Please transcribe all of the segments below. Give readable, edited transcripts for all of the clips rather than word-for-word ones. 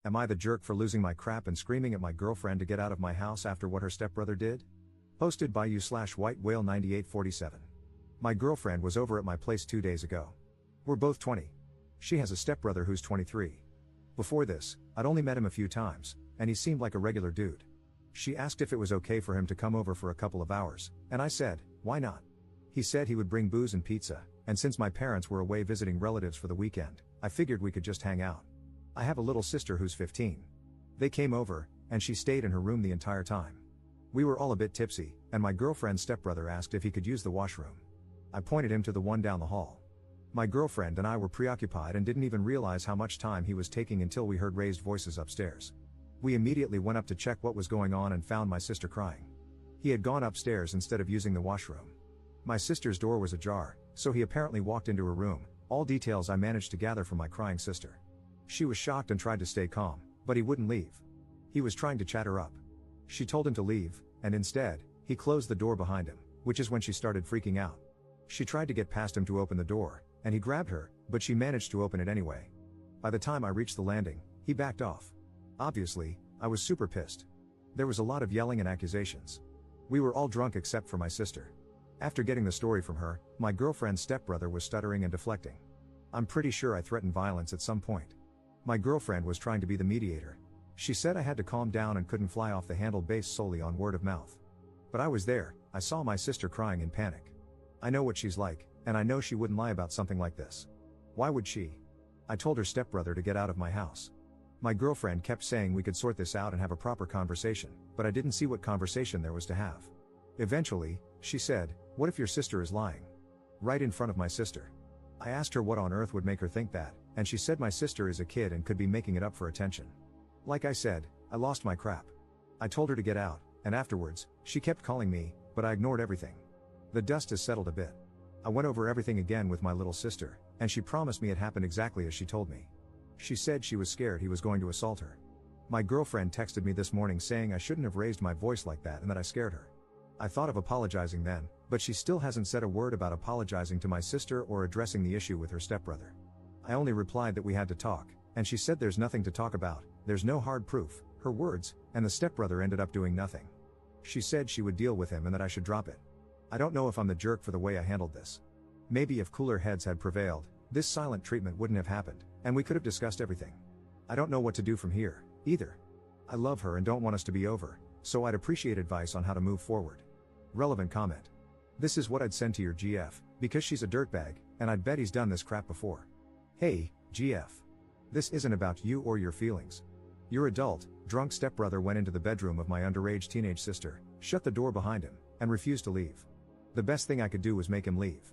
Am I the jerk for losing my crap and screaming at my girlfriend to get out of my house after what her stepbrother did? Posted by you/White Whale 9847. My girlfriend was over at my place 2 days ago. We're both 20. She has a stepbrother who's 23. Before this, I'd only met him a few times, and he seemed like a regular dude. She asked if it was okay for him to come over for a couple of hours, and I said, why not? He said he would bring booze and pizza, and since my parents were away visiting relatives for the weekend, I figured we could just hang out. I have a little sister who's 15. They came over, and she stayed in her room the entire time. We were all a bit tipsy, and my girlfriend's stepbrother asked if he could use the washroom. I pointed him to the one down the hall. My girlfriend and I were preoccupied and didn't even realize how much time he was taking until we heard raised voices upstairs. We immediately went up to check what was going on and found my sister crying. He had gone upstairs instead of using the washroom. My sister's door was ajar, so he apparently walked into her room, all details I managed to gather from my crying sister. She was shocked and tried to stay calm, but he wouldn't leave. He was trying to chat her up. She told him to leave, and instead, he closed the door behind him, which is when she started freaking out. She tried to get past him to open the door, and he grabbed her, but she managed to open it anyway. By the time I reached the landing, he backed off. Obviously, I was super pissed. There was a lot of yelling and accusations. We were all drunk except for my sister. After getting the story from her, my girlfriend's stepbrother was stuttering and deflecting. I'm pretty sure I threatened violence at some point. My girlfriend was trying to be the mediator. She said I had to calm down and couldn't fly off the handle based solely on word of mouth. But I was there, I saw my sister crying in panic. I know what she's like, and I know she wouldn't lie about something like this. Why would she? I told her stepbrother to get out of my house. My girlfriend kept saying we could sort this out and have a proper conversation, but I didn't see what conversation there was to have. Eventually, she said, "What if your sister is lying?" Right in front of my sister. I asked her what on earth would make her think that, and she said my sister is a kid and could be making it up for attention. Like I said, I lost my crap. I told her to get out, and afterwards, she kept calling me, but I ignored everything. The dust has settled a bit. I went over everything again with my little sister, and she promised me it happened exactly as she told me. She said she was scared he was going to assault her. My girlfriend texted me this morning saying I shouldn't have raised my voice like that and that I scared her. I thought of apologizing then, but she still hasn't said a word about apologizing to my sister or addressing the issue with her stepbrother. I only replied that we had to talk, and she said there's nothing to talk about, there's no hard proof, her words, and the stepbrother ended up doing nothing. She said she would deal with him and that I should drop it. I don't know if I'm the jerk for the way I handled this. Maybe if cooler heads had prevailed, this silent treatment wouldn't have happened, and we could have discussed everything. I don't know what to do from here, either. I love her and don't want us to be over, so I'd appreciate advice on how to move forward. Relevant comment. This is what I'd send to your GF, because she's a dirtbag, and I'd bet he's done this crap before. Hey, GF. This isn't about you or your feelings. Your adult, drunk stepbrother went into the bedroom of my underage teenage sister, shut the door behind him, and refused to leave. The best thing I could do was make him leave.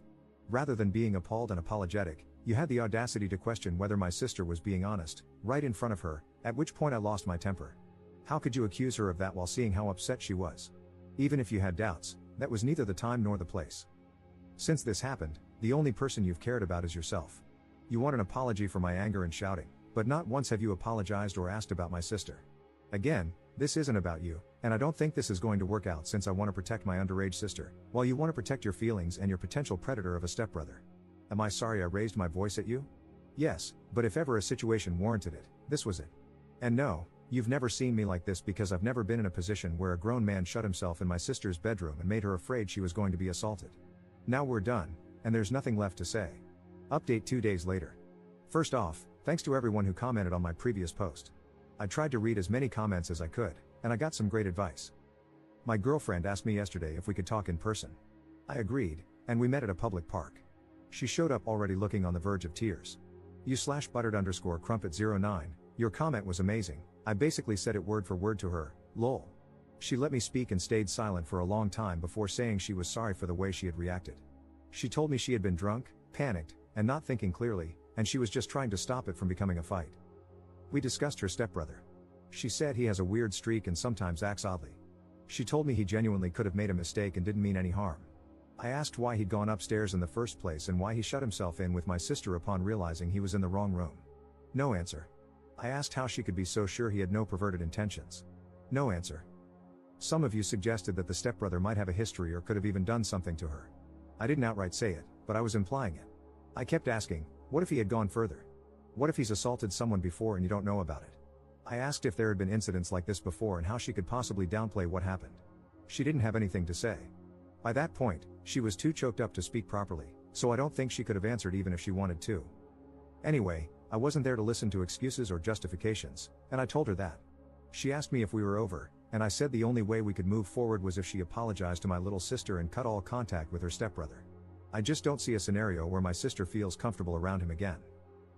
Rather than being appalled and apologetic, you had the audacity to question whether my sister was being honest, right in front of her, at which point I lost my temper. How could you accuse her of that while seeing how upset she was? Even if you had doubts, that was neither the time nor the place. Since this happened, the only person you've cared about is yourself. You want an apology for my anger and shouting, but not once have you apologized or asked about my sister. Again, this isn't about you, and I don't think this is going to work out since I want to protect my underage sister, while you want to protect your feelings and your potential predator of a stepbrother. Am I sorry I raised my voice at you? Yes, but if ever a situation warranted it, this was it. And no, you've never seen me like this because I've never been in a position where a grown man shut himself in my sister's bedroom and made her afraid she was going to be assaulted. Now we're done, and there's nothing left to say. Update 2 days later. First off, thanks to everyone who commented on my previous post. I tried to read as many comments as I could, and I got some great advice. My girlfriend asked me yesterday if we could talk in person. I agreed, and we met at a public park. She showed up already looking on the verge of tears. You/buttered_crumpet09, your comment was amazing. I basically said it word for word to her, lol. She let me speak and stayed silent for a long time before saying she was sorry for the way she had reacted. She told me she had been drunk, panicked, and not thinking clearly, and she was just trying to stop it from becoming a fight. We discussed her stepbrother. She said he has a weird streak and sometimes acts oddly. She told me he genuinely could have made a mistake and didn't mean any harm. I asked why he'd gone upstairs in the first place and why he shut himself in with my sister upon realizing he was in the wrong room. No answer. I asked how she could be so sure he had no perverted intentions. No answer. Some of you suggested that the stepbrother might have a history or could have even done something to her. I didn't outright say it, but I was implying it. I kept asking, what if he had gone further? What if he's assaulted someone before and you don't know about it? I asked if there had been incidents like this before and how she could possibly downplay what happened. She didn't have anything to say. By that point, she was too choked up to speak properly, so I don't think she could have answered even if she wanted to. Anyway, I wasn't there to listen to excuses or justifications, and I told her that. She asked me if we were over, and I said the only way we could move forward was if she apologized to my little sister and cut all contact with her stepbrother. I just don't see a scenario where my sister feels comfortable around him again.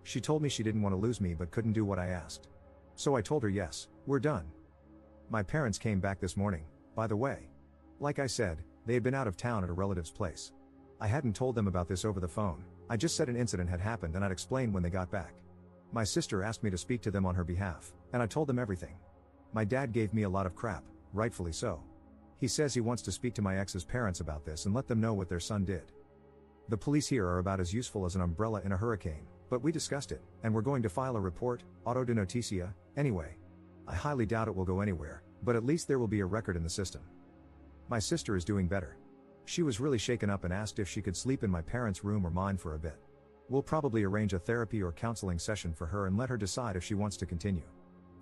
She told me she didn't want to lose me but couldn't do what I asked. So I told her yes, we're done. My parents came back this morning, by the way. Like I said, they had been out of town at a relative's place. I hadn't told them about this over the phone, I just said an incident had happened and I'd explain when they got back. My sister asked me to speak to them on her behalf, and I told them everything. My dad gave me a lot of crap, rightfully so. He says he wants to speak to my ex's parents about this and let them know what their son did. The police here are about as useful as an umbrella in a hurricane, but we discussed it, and we're going to file a report, auto de noticia, anyway. I highly doubt it will go anywhere, but at least there will be a record in the system. My sister is doing better. She was really shaken up and asked if she could sleep in my parents' room or mine for a bit. We'll probably arrange a therapy or counseling session for her and let her decide if she wants to continue.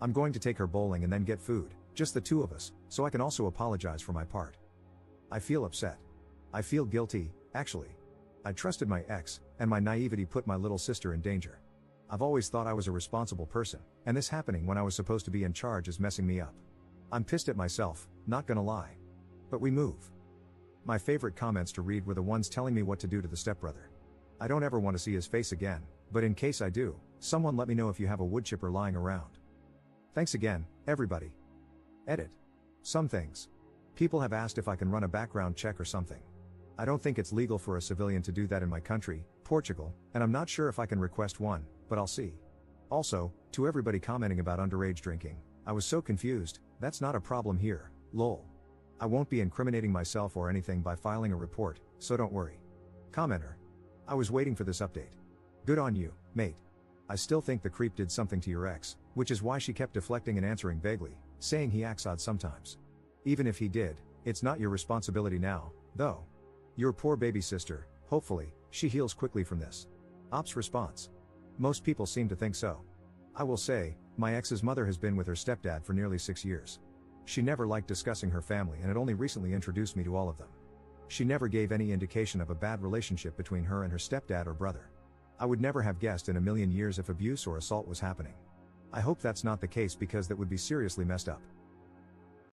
I'm going to take her bowling and then get food, just the two of us, so I can also apologize for my part. I feel upset. I feel guilty, actually. I trusted my ex, and my naivety put my little sister in danger. I've always thought I was a responsible person, and this happening when I was supposed to be in charge is messing me up. I'm pissed at myself, not gonna lie. But we move. My favorite comments to read were the ones telling me what to do to the stepbrother. I don't ever want to see his face again, but in case I do, someone let me know if you have a wood chipper lying around. Thanks again, everybody. Edit. Some things. People have asked if I can run a background check or something. I don't think it's legal for a civilian to do that in my country, Portugal, and I'm not sure if I can request one, but I'll see. Also, to everybody commenting about underage drinking, I was so confused, that's not a problem here, lol. I won't be incriminating myself or anything by filing a report, so don't worry. Commenter. I was waiting for this update. Good on you, mate. I still think the creep did something to your ex, which is why she kept deflecting and answering vaguely, saying he acts odd sometimes. Even if he did, it's not your responsibility now, though. Your poor baby sister, hopefully, she heals quickly from this. Ops response. Most people seem to think so. I will say, my ex's mother has been with her stepdad for nearly 6 years. She never liked discussing her family and had only recently introduced me to all of them. She never gave any indication of a bad relationship between her and her stepdad or brother. I would never have guessed in a million years if abuse or assault was happening. I hope that's not the case because that would be seriously messed up.